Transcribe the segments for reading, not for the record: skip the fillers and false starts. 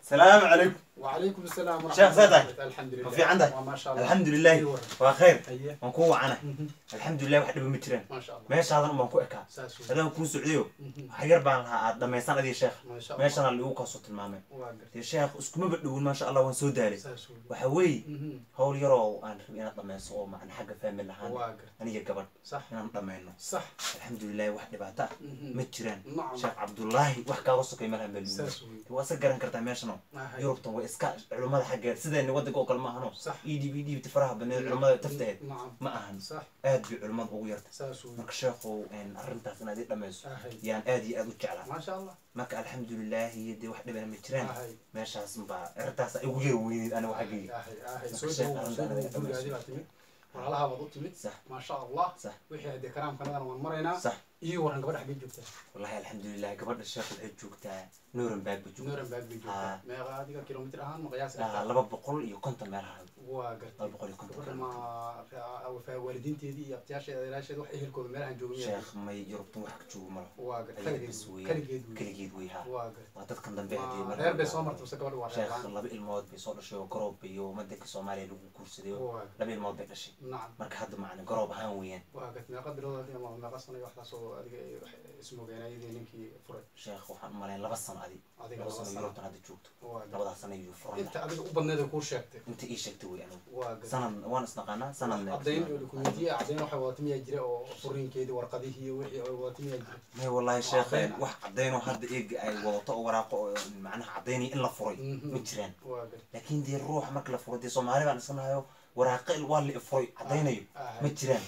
السلام عليكم. وعليكم السلام ورحمة شيخ الله. زيدك الحمد لله. وفي عندك؟ ما شاء الله. الحمد لله وخير. أيه. وانكو عنا. الحمد لله واحد بمترين. ما شاء الله. ماشي هذا ما نكو إكا. هذا نكون سعوديو. حير بان لما يصير هذا الشيخ. ما شاء الله. ماشي أنا اللي هو قصة المعمل. يا شيخ اسكم بدون ما شاء الله ونسود داري. وحوي. هول يرو أنا أنا لما يسوق مع حاجة فاهم اللي هذا. أنا يقبل. صح. أنا لما إنه. صح. الحمد لله واحد بعتها. مترين. نعم. شيخ عبد الله وحكى وصك يملها بالمية. هو أسجر كرت ماشنا. يوروبتون وإسكا علماء حاجة سيدا إن ودك أوكل ما هنو. صح. إيدي بتفرح بين علماء تفتهد. نعم. ما أهن. صح. آدي علماء ويرت. ساسوي. مك شيخو إن أرنت في نادي لمس. يعني آدي أدو تعلم. ما شاء الله. مك الحمد لله يدي واحد بين مترين. ماشي اسم با ارتاس يغير وين أنا وحقي. والله وضعت مت. صح. ما شاء الله. صح. وحي هدي كلام كنا مرينا. صح. إيه ورن قبل حبي جبته. والله الحمد لله قبل الشيخ الحجوكتا نورنبرغ بجوك. نورنبرغ بجوك. ما غادي كيلومتر هان مقياس. لا لما بقول يكون تمرها. وقرت. بقول يكون تمرها. ما أو في والدين تدي يبتياش لاش يروح يهلكوا مرها جومية. شيخ ما يجربتون وحك جو مرة. وقرت. كل ويها. وقرت. وعدد كان دم بهدي مرة. غير بسمر تمسك ولا شيخ الله بالموت بيصور شيء قرب بيو مدك الصومالي لو كورس ديو. لا بالموت بيكشي. نعم. مرك حد معنا قرب هاويين. وقرت ما قدر الله ما قصنا يوحنا سو اسمه جناي ذي نمكي فرد. شيخ وحن مالين لبصنا عادي. لبصنا يروح هذا جوكت. لبضع سنة يفرد. أنت أبيك أبغى ندى كور شكت. أنت إيش شكتوي يعني؟ سنة وانا سنقنا سنة. عدين الكوميديا عدين واحد واتمي يجري أو فرين كده ورقدي هي وحي واتمي يجري. ما والله شيخ واحد عدين واحد إيج أي وطأ وراق معناه عديني إلا فري مترين. لكن دي الروح مركل فري دي صومالي بعد سنة وراق الوالي فري عديني مترين.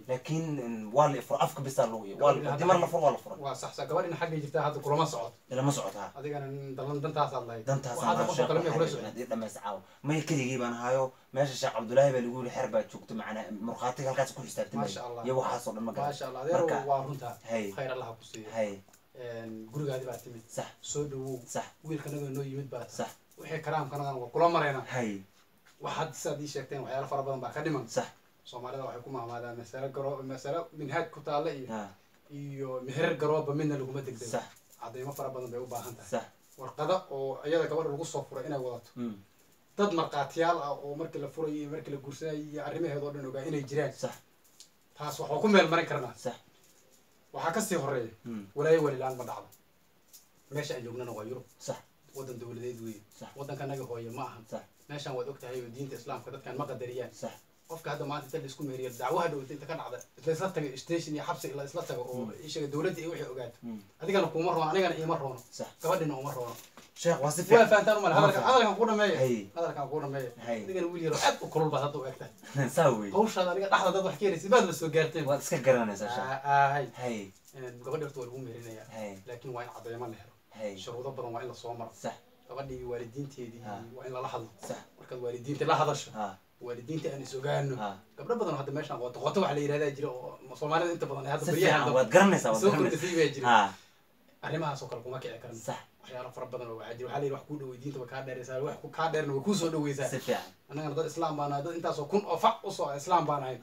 لكن والي فري أفك بيسالوي والي دي مرة فري ولا فري. وصح صح قبل إن حاجة جبتها هذا كل ما صعد. إلا ما صعدها. هذا كان دنتها صار دنتها صار. هذا مش كلام يقول شو. لما يسعوا ما يكذب يجيب أنا هايو ماشي الشيخ عبد الله بيقول حربة شوكت معنا مرخاتي هالكاس كل استبدل. ما شاء الله. يبغى حصل المكان. ما شاء الله. هذا هو وارنتها. خير الله كوسي. هاي. قرق هذه بعتمد. صح. سودو. صح. ويل كنا نقول يمد بعد. صح. وحي كلام كنا وكل مرينا. هاي. واحد سادي شكتين وحياة فربنا بخدمه. صح. Soomaalida waxay ku maamaadaa mas'alo minhaaj ku taala iyo meher garooba midna laguma degdego sax cadeymo fara badan bay u baahan tahay sax warqada oo iyada gabadha lagu soo furay inay wadato dad marqaatiyaal ah oo markii la furayo iyo markii la guursanayay iyo arrimaheeda oo dhan ogaa inay jiraan sax taas waxaa ku meel marin karnaa sax waxaa ka sii horeeya walaayo walilaan ma dhacdo meesha aan joognana waa Yurub sax wadan dawladeed weeye sax wadankanaga hooyo ma aha sax meeshaan waad ogtahay oo diinta islaamka dadkan ma qadariyaan sax qofka hadda maanta inta la isku meeriyo dacwaha dhawta inta ka dhacda isla tagay station iyo xabsi ila isla tago oo ishaga dawladda ay wixii ogaato adigana kuma roono anigana iima roono gabadhina uma roono sheekh wasif waa faantaan mal hadalkan ku dhameeyay hadalkan ku dhameeyay adigana wiil yaro aad u kulul baad hadda u egtay saawi hawshaada aniga dhaxda dad wax keenaysa baad la soo gaarteen waad iska garanaysaa sheekh hay gabadha horta waa lagu meerinaya laakiin waa in cadeymo la helo shuruudo badan waa in la soo maro gabadhii waalidiinteedii waa in lala hadlo markaad waalidiinta la hadasho waalidiinta aan isogaano gabdho badan hadda meeshaan qoto qoto wax la yiraahdaa jira oo Soomaalida inta badan ay hadda bariyahan waad garanaysaa soo kordhisay jira arrimahaas oo kale kuma kici karan sax waxyaalo fara badan oo waxa jira waxa la yiraahdaa wax ku dhaweeydiinta waa ka dheeraysaa wax ku ka dheerna way ku soo dhaweysaa si fiican anagana dad islaam baan dad intaas oo kun oo fac u soo islaam baan ahay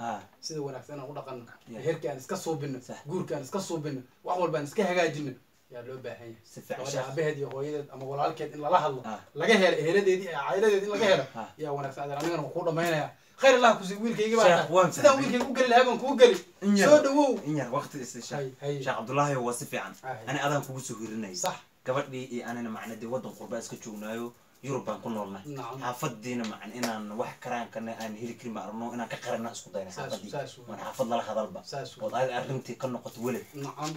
sida wanaagsan aan u dhaqanno heerkii aan iska suubino guurka aan iska suubino wax walba aan iska hagaajino يا لو باهي سفاح بهدي هويد اما walaalkeed in lala hadlo laga helo eheladeedii cailadeedii in laga helo yaa wanaagsan anigana ku dhameynaya khayr allah ku sii wiilkayga baa sida wiilkayga u gali lahaban ku gali soo dhawow in yar waqti istishaa sheekh abdullahi waa si fiican ani adan kugu soo hirinay sax gabadhii iyo anina macnadii wadan qurba iska joognaayo يوروب بان كنا لنا حافظينا مع إننا واحد كران كنا أن هيل كريم أرنو إننا كقرنا اسكو داينا حافظي وأنا حافظ الله هذا البا وضعي أرنتي كنا قط ولد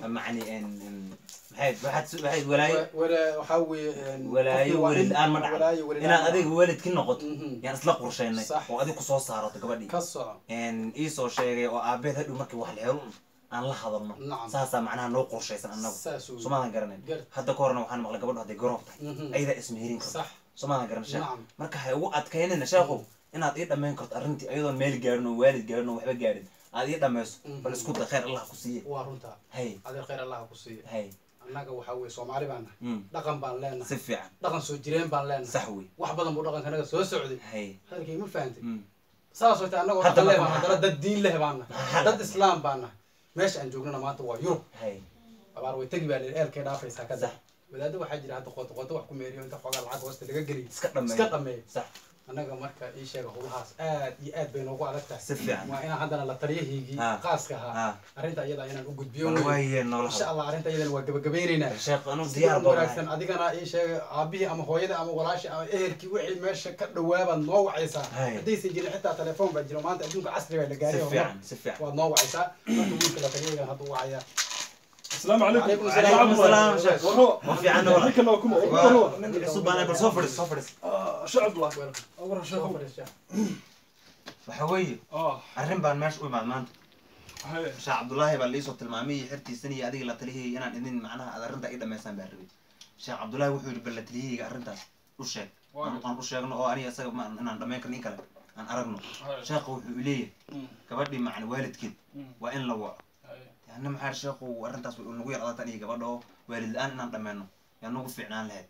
معني إن بحيد ولا حوي ولا يولد الآن ما أنا أديك ولد كنا قط يعني أطلق ورشينا وأديك قصص صارت قبلي كسر إن إيسو شيء وأبيت هذا مركب واحد الحلم أنا لا هذا ساسا معناها نو قرشيس أنا سمعنا قرنين هذا كورنا وحنا مغلق قبل هذا جروب أيضا اسم هيرين صح سمعنا قرن شيخ مركا هاي وقت كيننا شيخو إن هذا دمين كرت أرنتي أيضا ميل جارنو والد جارنو وحبة جارد هذا دميس فالسكوت خير الله كسيه وارنتا هاي هذا خير الله كسيه هاي أنا وحوي Soomaali baan dhaqan baan leenahay si fiican dhaqan soo jireen baan leenahay sax weey wax badan buu dhaqan kanaga soo socday hay halkii ma fahamtay saas oo anagu hadda dad diin leh baan dad islaam baan meesha aan joognana maanta waa Yurub hay abaar way tagi baa eelkay dhaafaysaa ka sax wadaadada waxaa jira hadda qoto wax ku meeriyo inta xogaa lacag hoosta laga geliyo iska dhameeyo sax anaga marka ii sheega howlahaas aad iyo aad bay noogu adag tahay si fiican waa inaan haddana la taliyahaygii qaaska ahaa arrinta iyada inaan u gudbiyo insha allah arrinta iyadana waa gabagabaynaynaa sheekh anu diyaar baa wanaagsan adigana ii sheega aabihii ama hooyada ama walaashii ama ehelkii wixii meesha ka dhawaabaad noo wacaysaa haddaysan jirin xitaa telefoon baa jiro maanta adduunka casriga la gaaray waad noo wacaysaa marka wiilka la taliyahaygana hadduu wacaya السلام عليكم. وعليكم السلام شيخ. وفي عنا ولا. عليك الله كم. صب أنا بالصفر. شعب الله. أمر الشيخ. وحوي. الرم بان ماش وما مان. شيخ عبد الله باللي صوت المامي حرتي سنة أدي لا تليه أنا إذن معناها هذا الرنتا إذا ما يسمى بالربي. شيخ عبد الله وحول بالله تليه الرنتا وش هيك. أنا وش هيك إنه أنا أسأل ما أنا لما يكون يكلم أنا أرجنه. شيخ وحوليه كبردي مع الوالد كده وإن لو أنا محار شيخ وأرنتاس ونقول على تاني قبله والد الآن نعم تمنه يعني نقول في عنان له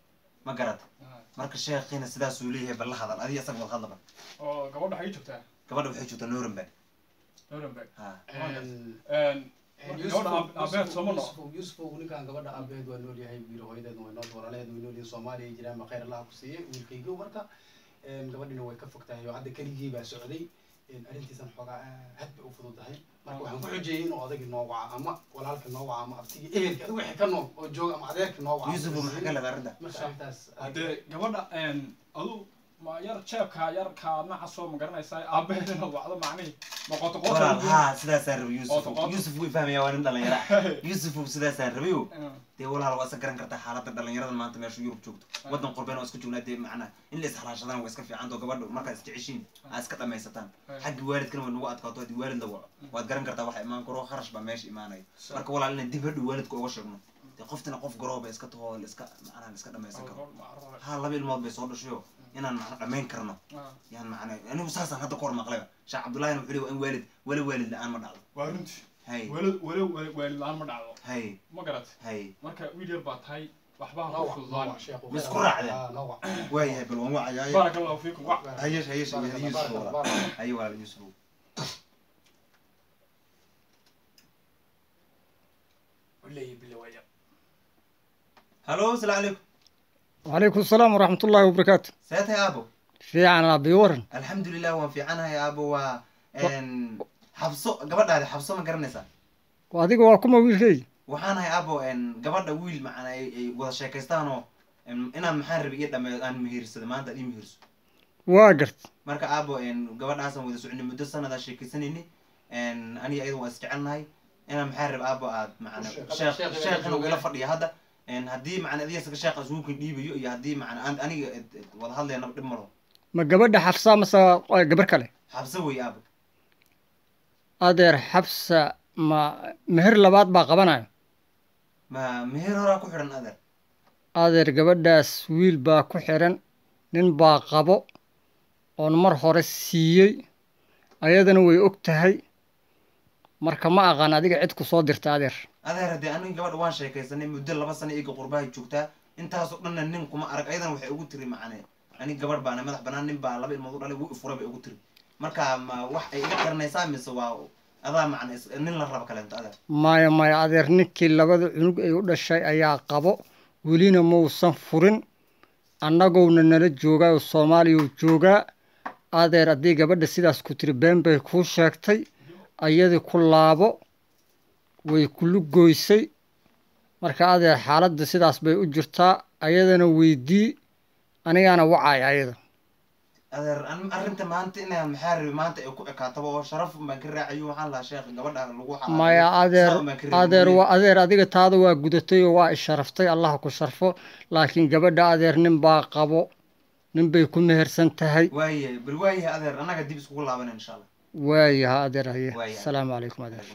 ما قرأت مركز الشيخ هنا سدا سوليه بالله هذا هذه أصلا الغضبة قبله حيجوا تاه قبله حيجوا نورنبرغ ها يوسف ونكان قبله أبيض ونور يهي بيرو هيدا ونور وراليد ونور الصومالي جرام خير الله كسيه والكيجو مركا قبله إنه يكفك تاه وعد كليجي بسعودي arrintiisan xogaa aad bay u fududahay marka waxaan ku xujiyay inuu odayga noo waca ama walaalka noo waca ama abtiga ehelka adigu wixii ka nool oo jooga ama adeerka noo waca Yusuf maxaa ka laga arrinta marka intaas hadee gabadha adu ma yar jeebka yarka nooca soo ma garanaysaa aabaheedana wacdo macnii noqoto qoto ha sidaas aan rabiyo Yusuf wuu fahmaya waan dhalinyaro Yusuf sidaas aan rabiyo dee walaal waa iska garan kartaa xaaladda dhalinyarada maanta meesha Yurub joogto wadan qurbeyn oo iska joognaa dee macna in la isxalaashadaan waa iska fiican oo gabadhu marka iska cishiin aa iska dhamaysataan xaggi waalidkana waa nagu adkaato hadii waalid la waco waad garan kartaa waxa imaan karo kharash ba meesha imaanay marka walaal in dib hadhow waalidka uga sheegno dee qoftina qof garoob iska taho iska macna iska dhamaysan karo ha laba ilmood bay soo dhashayo inaan macna dhamayn karno yaan macna anigu saasan hadda koor maqlay Sheekh Abdullahi wuxuu leeyahay in waalid la'aan ma dhacdo waa runtii hay waalid la'aan ma dhacdo hay ma garat hay marka wiil yar baa tahay waxba ha ku fududaan بس قرعة وياه بالوضع يا بارك الله فيكم هيش يوسف أيوة يوسف هلو السلام عليكم وعليكم السلام ورحمة الله وبركاته سيادة يا أبو في عنا أبي ورن الحمد لله وفي عنها يا أبو إن حبسو قبل هذا حبسو ما قرنسا وهذيك واكم ويل كي waxaan hay abo gabadha wiil macna ay wada sheekaystaan oo inaan maxaan rabay iyada aan mihirsado maanta aan mihirso waa gart marka abo gabadhaas aan wada soconay muddo sanada sheekaysanayni aniga ayadu waa isjecelnahay inaan maxaan rabay abo aad macna sheekh inuu ila fadhiyo hadda haddii macna adiga sheekh asuuqi dhiibayo iyo haddii macna aniga wada hadlayna dhib malo ma gabadha xafsa masa gabar kale xabsa way abo adeer xafsa ma meher labaad baa qabanayo ma meher hore ku xiran adeer gabadhaas wiil baa ku xiran nin baa qabo oon mar hore siiyey ayadana way og tahay marka ma aqaan adiga cid ku soo dirta adeer haddii aniga gabadha waan sheekaysanay muddo 2 sano iga qurbahay joogtaa intaasoo dhanna nin kuma arag ayadana waxay ugu tiri macnee aniga gabadh baana madax banaan nin baa 2 ilmood u dhalay wuu furay bay ugu tiri marka wax ay iga qarinaysaa mise waa adaa macna nin la rabo kale inta maya adeer ninkii labada cunug ay u dhashay ayaa qabo welina muusan furin annagowna nala joogaa oo Soomaaliya joogaa adeer haddii gabadha sidaas ku tiri been bay kuu sheegtay ayadii ku laabo way kulu goysay marka adeer xaaladda sidaas bay u jirtaa ayadana weydii anigana wacay ayada adeer arrinta maanta inaan maxaa rabay maanta ay ku ekaataba oo sharaf baan ka raacayo waxaan lahaa sheekh gabadha lagu xalaalo maya adeer adiga taada waa gudatay oo waa isharaftay allah ku sharfo laakiin gabadha adeer nin baa qabo nin bay ku mehersan tahay waayahay adeer annaga dib iskugu laaban insha allah waayaha adeer haye assalaamu calaykum adeer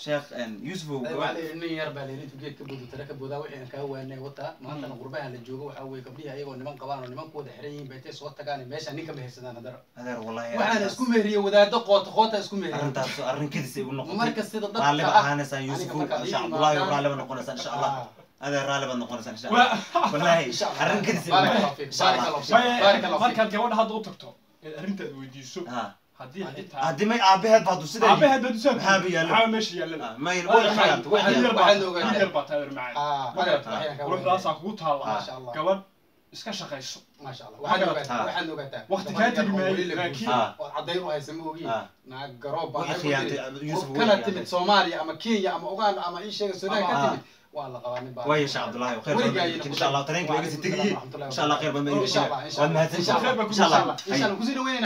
sheekh Yusuf wali nin yar baa leeyahay geed ka buudo tara ka buudaa wixii aan ka waanay wata maanta qurbaha la joogo waxa way gabdhihi ayagoo niman qabaan oo niman kooda xiran yihiin baytay soo tagaan meesha ninka mehersadaan adeer wallahi waxaan isku meeriyo wadaado qoota isku meeriyo arrintaas arrinkiisa igu noqotay marka sida dad qaaliba ahaanaysan Yusuf insha Allah qaaliba noqonaysan insha Allah adeer qaaliba noqonaysan insha Allah wallahi arrinkiisa barakallahu markaad gabadha hadda u tagto arrintaad weydiiso هدي ما أبيها بعض وسيدة أبيها بعض وسيدة هابي يلا ماشي يلا ما يلبون حياته واحد البطاير معي روح راسك قوتها ما شاء الله قبل iska shaqayso ما شاء الله waxaan ogataa waqti ka tagi maayo laakiin caday u haysan moogi naag garoob kana timid Soomaaliya ama Kenya ama Uganda ama ii sheegay Suudaan ka timid waa la qabaa nin baa way insha Allah khair insha Allah tareenka laga sii tagay insha Allah khair baa ma insha Allah waa mahadsan insha Allah insha Allah ku sii dhaweynaa